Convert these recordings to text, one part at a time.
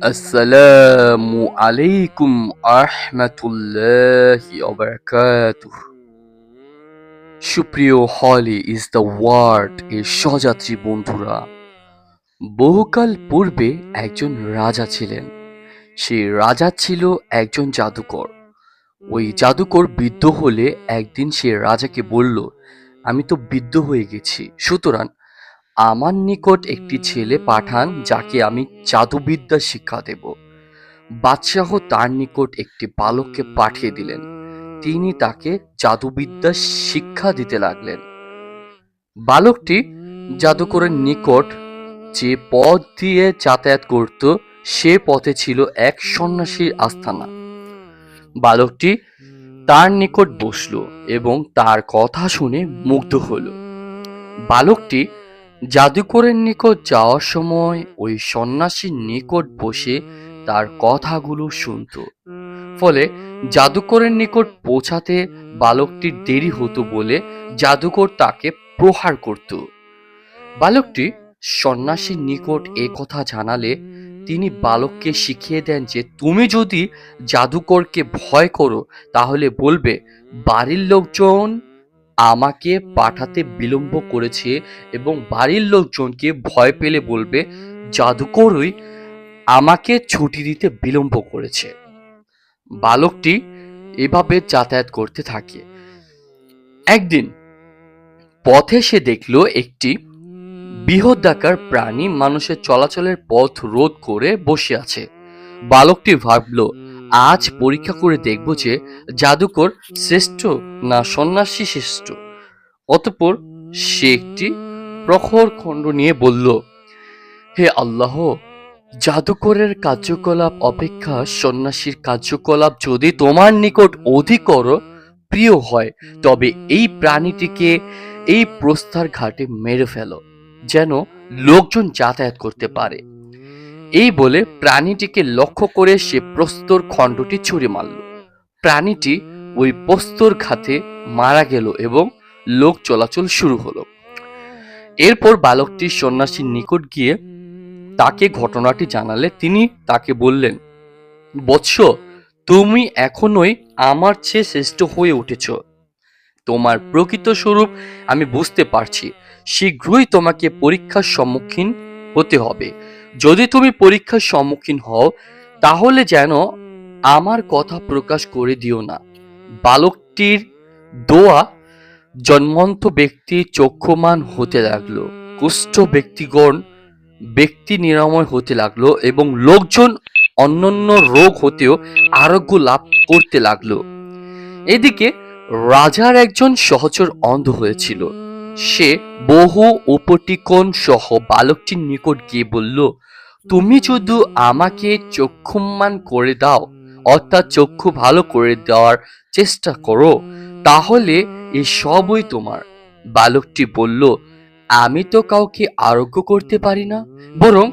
আসসালামু আলাইকুম আহমাতুল্লাহি ওয়া বারাকাতুহু। সুপ্রিয় হলি ইজ দ্য ওয়ার্ড এর সহযাত্রী বন্ধুরা, বহুকাল পূর্বে একজন রাজা ছিলেন। সেই রাজা ছিল একজন জাদুকর। ওই জাদুকর বৃদ্ধ হলে একদিন সে রাজাকে বলল, আমি তো বৃদ্ধ হয়ে গেছি, সুতরাং আমার নিকট একটি ছেলে পাঠান যাকে আমি জাদুবিদ্যা শিক্ষা দেব। বাদশাহ তার নিকট একটি বালককে পাঠিয়ে দিলেন। তিনি তাকে জাদুবিদ্যা শিক্ষা দিতে লাগলেন। বালকটি জাদুকরের নিকট যে পথ দিয়ে যাতায়াত করত সে পথে ছিল এক সন্ন্যাসীর আস্তানা। বালকটি তার নিকট বসল এবং তার কথা শুনে মুগ্ধ হল। বালকটি জাদুকরের নিকট যাওয়ার সময় ওই সন্ন্যাসীর নিকট বসে তার কথাগুলো শুনত। ফলে জাদুকরের নিকট পৌঁছাতে বালকটির দেরি হতো বলে জাদুকর তাকে প্রহার করত। বালকটি সন্ন্যাসীর নিকট এ কথা জানালে তিনি বালককে শিখিয়ে দেন যে তুমি যদি জাদুকরকে ভয় করো তাহলে বলবে বাড়ির লোকজন আমাকে পাঠাতে বিলম্ব করেছে, এবং বাড়ির লোকজনকে ভয় পেলে বলবে জাদুকরই আমাকে ছুটি দিতে বিলম্ব করেছে। বালকটি এভাবে যাতায়াত করতে থাকে। একদিন পথে সে দেখল একটি বৃহদাকার প্রাণী মানুষের চলাচলের পথ রোধ করে বসে আছে। বালকটি ভাবল, আজ পরীক্ষা করে দেখব যে জাদুকর শ্রেষ্ঠ না সন্ন্যাসী শ্রেষ্ঠ। অতঃপর সে একটি প্রখর খণ্ড নিয়ে বলল, হে আল্লাহ, জাদুকরের কার্যকলাপ অপেক্ষা সন্ন্যাসীর কার্যকলাপ যদি তোমার নিকট অধিকর প্রিয় হয় তবে এই প্রাণীটিকে এই প্রস্তার ঘাটে মেরে ফেলো, যেন লোকজন যাতায়াত করতে পারে। এই বলে প্রাণীটিকে লক্ষ্য করে সে প্রস্তর খণ্ডটি ছুঁড়ে মারল। প্রাণীটি ওই প্রস্তর ঘাতে মারা গেল এবং লোক চলাচল শুরু হলো। এরপর বালকটি সন্ন্যাসীর নিকট গিয়ে তাকে ঘটনাটি জানালে তিনি তাকে বললেন, বৎস, তুমি এখনোই আমার চেয়ে শ্রেষ্ঠ হয়ে উঠেছ। তোমার প্রকৃত স্বরূপ আমি বুঝতে পারছি। শীঘ্রই তোমাকে পরীক্ষার সম্মুখীন হতে হবে। যদি তুমি পরীক্ষার সম্মুখীন হও তাহলে যেন আমার কথা প্রকাশ করে দিও না। বালকটির দোয়া জন্মন্ত ব্যক্তি চক্ষুমান হতে লাগলো, কুষ্ঠ ব্যক্তি নিরাময় হতে লাগলো এবং লোকজন অন্যান্য রোগ হতেও আরোগ্য লাভ করতে লাগলো। এদিকে রাজার একজন সহচর অন্ধ হয়েছিল। সে বহু উপটিকন সহ বালকটির নিকট গিয়ে বলল, তুমি যদি আমাকে চক্ষুমান করে দাও, অর্থাৎ চক্ষু ভালো করে দেওয়ার চেষ্টা করো, তাহলে এই সবই তোমার। বালকটি বলল, আমি তো কাউকে আরোগ্য করতে পারি না, বরং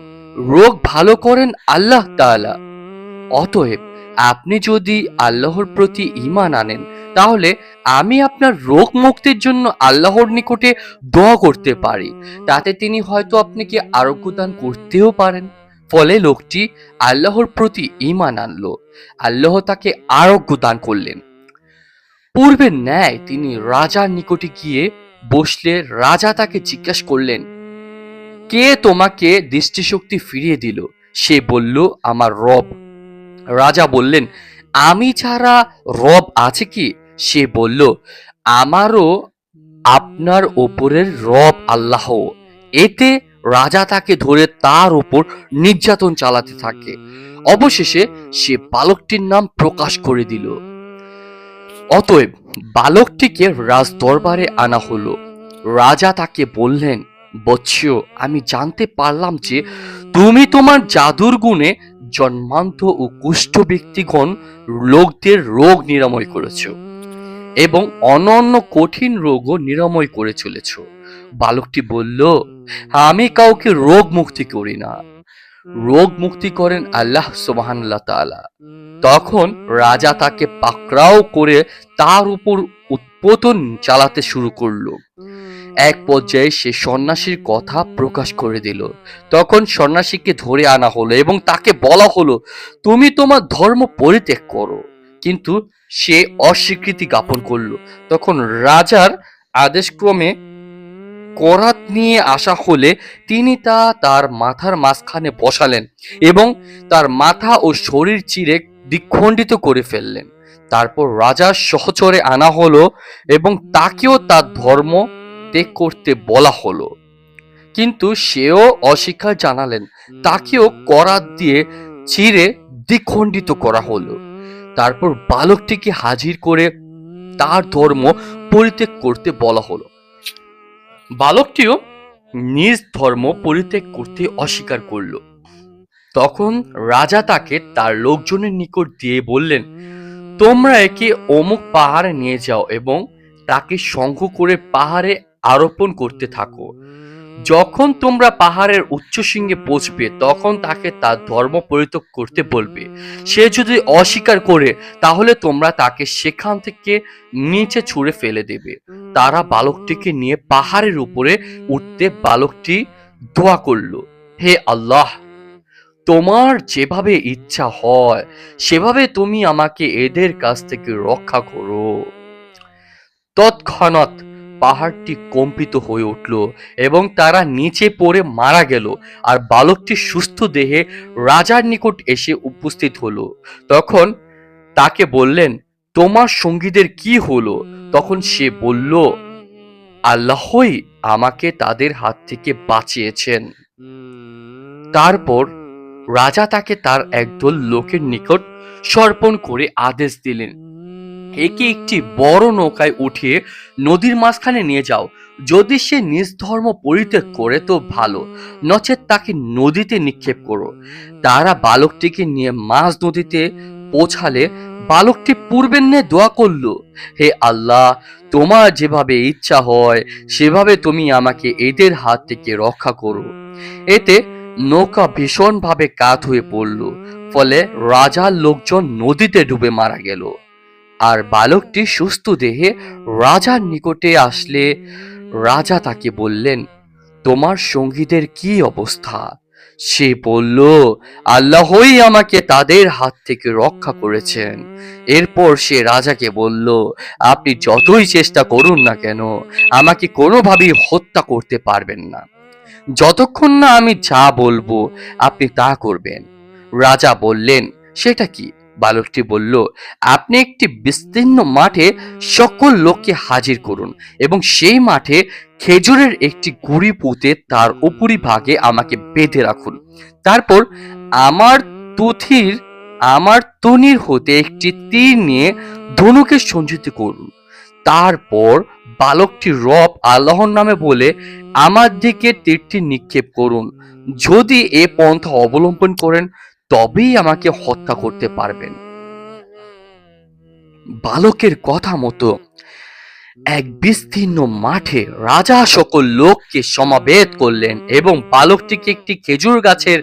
রোগ ভালো করেন আল্লাহ তাআলা। অতএব আপনি যদি আল্লাহর প্রতি ঈমান আনেন তাহলে আমি আপনার রোগ মুক্তির জন্য আল্লাহর নিকটে দোয়া করতে পারি, তাতে তিনি হয়তো আপনাকে আরোগ্য দান করতেও পারেন। ফলে লোকটি আল্লাহর প্রতি ঈমান আনলো। আল্লাহ তাকে আরোগ্য দান করলেন। পূর্বের ন্যায় তিনি রাজার নিকটে গিয়ে বসলে রাজা তাকে জিজ্ঞাসা করলেন, কে তোমাকে দৃষ্টিশক্তি ফিরিয়ে দিল? সে বলল, আমার রব। রাজা বললেন, আমি ছাড়া রব আছে কি? সে বলল, আমারও আপনার ওপরের রব আল্লাহ। এতে রাজা তাকে ধরে তার উপর নির্যাতন চালাতে থাকে। অবশেষে সে বালকটির নাম প্রকাশ করে দিল। অতএব বালকটিকে রাজ দরবারে আনা হলো। রাজা তাকে বললেন, বৎস, আমি জানতে পারলাম যে তুমি তোমার জাদুর গুণে জন্মান্ত ও কুষ্ঠ ব্যক্তিগণ লোকদের রোগ নিরাময় করেছ এবং অনন্য কঠিন রোগও নিরাময় করে চলেছ। বালকটি বলল, আমি কাউকে রোগ মুক্তি করি না, রোগ মুক্তি করেন আল্লাহ সুবহানাহু ওয়া তাআলা। তখন রাজা তাকে পাকড়াও করে তার উপর উৎপতন চালাতে শুরু করলো এক পর্যায়ে সে সন্ন্যাসীর কথা প্রকাশ করে দিল। তখন সন্ন্যাসীকে ধরে আনা হলো এবং তাকে বলা হলো, তুমি তোমার ধর্ম পরিত্যাগ করো। কিন্তু সে অস্বীকৃতি জ্ঞাপন করলো। তখন রাজার আদেশক্রমে করাত নিয়ে আসা হলে তিনি তা তার মাথার মাঝখানে বসালেন এবং তার মাথা ও শরীর চিরে দ্বিখণ্ডিত করে ফেললেন। তারপর রাজার সহচরে আনা হলো এবং তাকেও তার ধর্ম ত্যাগ করতে বলা হলো, কিন্তু সেও অস্বীকার জানালেন। তাকেও করাত দিয়ে চিরে দ্বিখণ্ডিত করা হলো। তারপর বালকটিকে হাজির করে তার ধর্ম পরিত্যাগ করতে বলা হলো। বালকটিও নিজ ধর্ম পরিত্যাগ করতে অস্বীকার করল। তখন রাজা তাকে তার লোকজনের নিকট দিয়ে বললেন, তোমরা একে অমুক পাহাড়ে নিয়ে যাও এবং তাকে সঙ্গ করে পাহাড়ে আরোপণ করতে থাকো। যখন তোমরা পাহাড়ের উচ্চ শৃঙ্গে পৌঁছবে তখন তাকে তার ধর্ম পরিত্যাগ করতে বলবে। সে যদি অস্বীকার করে তাহলে তোমরা তাকে সেখান থেকে নিচে ছুঁড়ে ফেলে দেবে। তারা বালকটিকে নিয়ে পাহাড়ের উপরে উঠতে বালকটি দোয়া করল, হে আল্লাহ, তোমার যেভাবে ইচ্ছা হয় সেভাবে তুমি আমাকে এদের কাছ থেকে রক্ষা করো। তৎক্ষণাৎ পাহাড়টি কম্পিত হয়ে উঠল এবং তারা নিচে পড়ে মারা গেল। আর বালকটি সুস্থ দেহে রাজার নিকট এসে উপস্থিত হলো। তখন তাকে বললেন, তোমার সঙ্গীদের কি হলো? তখন সে বলল, আল্লাহই আমাকে তাদের হাত থেকে বাঁচিয়েছেন। তারপর রাজা তাকে তার একদল লোকের নিকট সমর্পণ করে আদেশ দিলেন, একে একটি বড় নৌকায় উঠিয়ে নদীর মাঝখানে নিয়ে যাও। যদি সে নিজ ধর্ম পরিত্যাগ করে তো ভালো, নচেৎ তাকে নদীতে নিক্ষেপ করো। তারা বালকটিকে নিয়ে মাঝ নদীতে পৌঁছালে বালকটি পূর্বের ন্যায় দোয়া করল, হে আল্লাহ, তোমার যেভাবে ইচ্ছা হয় সেভাবে তুমি আমাকে এদের হাত থেকে রক্ষা করো। এতে নৌকা ভীষণভাবে কাত হয়ে পড়ল, ফলে রাজার লোকজন নদীতে ডুবে মারা গেল। আর বালকটি সুস্থ দেহে রাজার নিকটে আসলে রাজা তাকে বললেন, তোমার সঙ্গীদের কি অবস্থা? সে বলল, আল্লাহই আমাকে তাদের হাত থেকে রক্ষা করেছেন। এরপর সে রাজাকে বলল, আপনি যতই চেষ্টা করুন না কেন আমাকে কোনোভাবেই হত্যা করতে পারবেন না, যতক্ষণ না আমি যা বলবো আপনি তা করবেন। রাজা বললেন, সেটা কি? বালকটি বলল, আপনি একটি বিস্তীর্ণ মাঠে সকল লোককে হাজির করুন এবং সেই মাঠে খেজুরের একটি গুঁড়ি পুঁতে তার উপরি ভাগে আমাকে বেঁধে রাখুন। তারপর আমার তুথির আমার তনির হতে একটি তীর নিয়ে ধনুকে সঞ্চিত করুন। তারপর বালকটির রব আল্লাহর নামে বলে আমার দিকে তীরটি নিক্ষেপ করুন। যদি এ পন্থা অবলম্বন করেন তবেই আমাকে হত্যা করতে পারবেন। বালকের কথা মতো এক বিস্তীর্ণ মাঠে রাজা সকল লোককে সমাবেত করলেন এবং বালকটিকে একটি খেজুর গাছের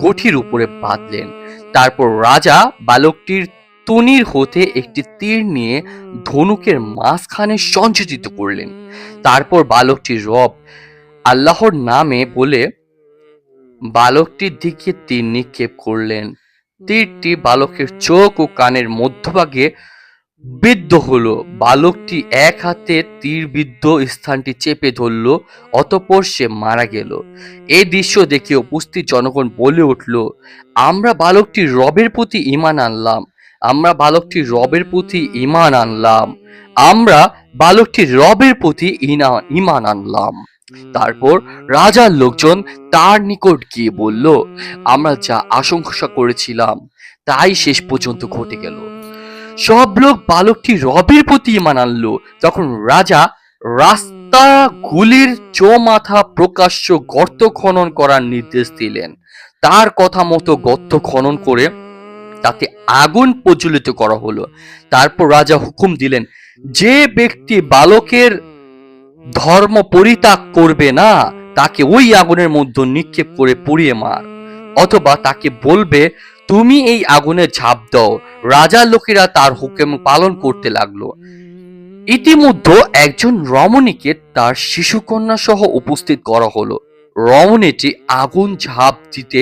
গঠির উপরে বাঁধলেন। তারপর রাজা বালকটির তনির হতে একটি তীর নিয়ে ধনুকের মাঝখানে সঞ্চিত করলেন। তারপর বালকটির রব আল্লাহর নামে বলে বালকটির দিকে তীর নিক্ষেপ করলেন। তীরটি বালকের চোখ ও কানের মধ্যভাগে বিদ্ধ হলো। বালকটি এক হাতে তীরবিদ্ধ স্থানটি চেপে ধরল, অতঃপর সে মারা গেল। এই দৃশ্য দেখে উপস্থিত জনগণ বলে উঠল, আমরা বালকটির রবের প্রতি ঈমান আনলাম, আমরা বালকটির রবের প্রতি ঈমান আনলাম, আমরা বালকটির রবের প্রতি ঈমান আনলাম। তারপর রাজার লোকজন তার নিকট গিয়ে বলল, আমরা যা আশঙ্কা করেছিলাম তাই শেষ পর্যন্ত ঘটে গেল। সব লোক বালকটি রবের প্রতি ঈমান আনলো। তখন রাজা রাস্তাগুলির চৌমাথা প্রকাশ্য গর্ত খনন করার নির্দেশ দিলেন। তার কথা মতো গর্ত খনন করে তাতে আগুন প্রজ্বলিত করা হলো। তারপর রাজা হুকুম দিলেন, যে ব্যক্তি বালকের ধর্ম পরিত্যাগ করবে না তাকে ওই আগুনের মধ্যে নিক্ষেপ করে পুড়িয়ে মার, অথবা তাকে বলবে তুমি এই আগুনে ঝাঁপ দাও। রাজার লোকেরা তার হুকুম পালন করতে লাগলো। ইতিমধ্যে একজন রমণীকে তার শিশুকন্যা সহ উপস্থিত করা হলো। রমণীটি আগুন ঝাঁপ দিতে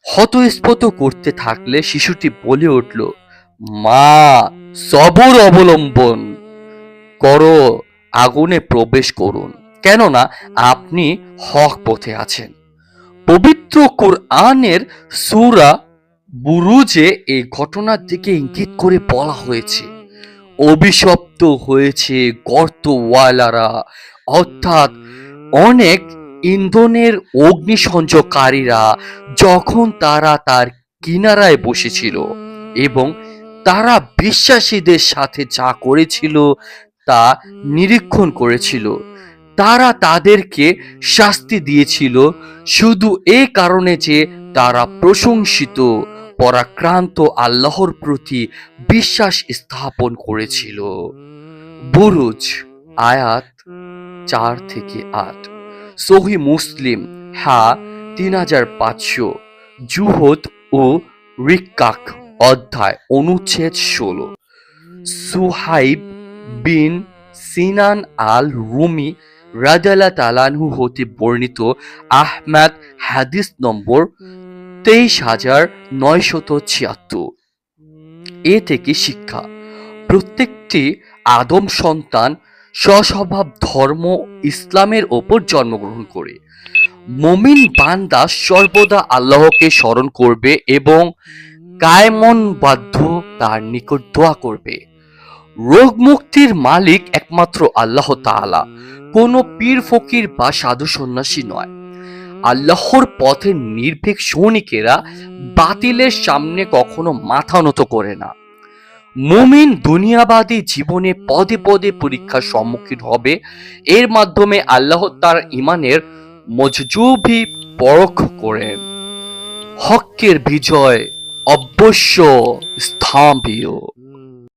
হতস্পত করতে থাকলে শিশুটি বলে উঠল, মা, সবর অবলম্বন করো, আগুনে প্রবেশ করুন, কেননা আপনি হক পথে আছেন। পবিত্র কোরআনের সূরা বুরুজে এই ঘটনার দিকে ইঙ্গিত করে বলা হয়েছে, অভিশপ্ত হয়েছে গর্তওয়ালারা, অর্থাৎ অনেক ইন্ধনের অগ্নিসংযোগকারীরা, যখন তারা তার কিনারায় বসেছিল এবং তারা বিশ্বাসীদের সাথে যা করেছিল তা নিরীক্ষণ করেছিল। তারা তাদেরকে শাস্তি দিয়েছিল শুধু এই কারণে যে তারা প্রশংসিত পরাক্রান্ত আল্লাহর প্রতি বিশ্বাস স্থাপন করেছিল। বুরুজ আয়াত 4-8, সহি মুসলিম 3500, জুহদ ও রিক্কাক অধ্যায় অনুচ্ছেদ 16। সুহাইব বিন সিনান আল রুমি রাদিয়াল্লাহু তাআলা আনহু হতে বর্ণিত, আহমদ হাদিস নম্বর 23976। এ থেকে শিক্ষা, প্রত্যেকটি আদম সন্তান স্বস্বভাব ধর্ম ইসলামের ওপর জন্মগ্রহণ করে। মুমিন বান্দা সর্বদা আল্লাহকে স্মরণ করবে এবং কায়মন বাধ্য তার নিকট দোয়া করবে। রোগ মুক্তির মালিক একমাত্র আল্লাহ তাআলা, কোনো পীর ফকির বা সাধু সন্ন্যাসী নয়। আল্লাহর পথে নির্ভীক সৈনিকেরা বাতিলের সামনে কখনো মাথা নত করে না। মুমিন দুনিয়াবাদী জীবনে পদে পদে পরীক্ষার সম্মুখীন হবে, এর মাধ্যমে আল্লাহ তার ঈমানের মজজুবি পরখ করেন। হকের বিজয় অবশ্য স্থানীয়।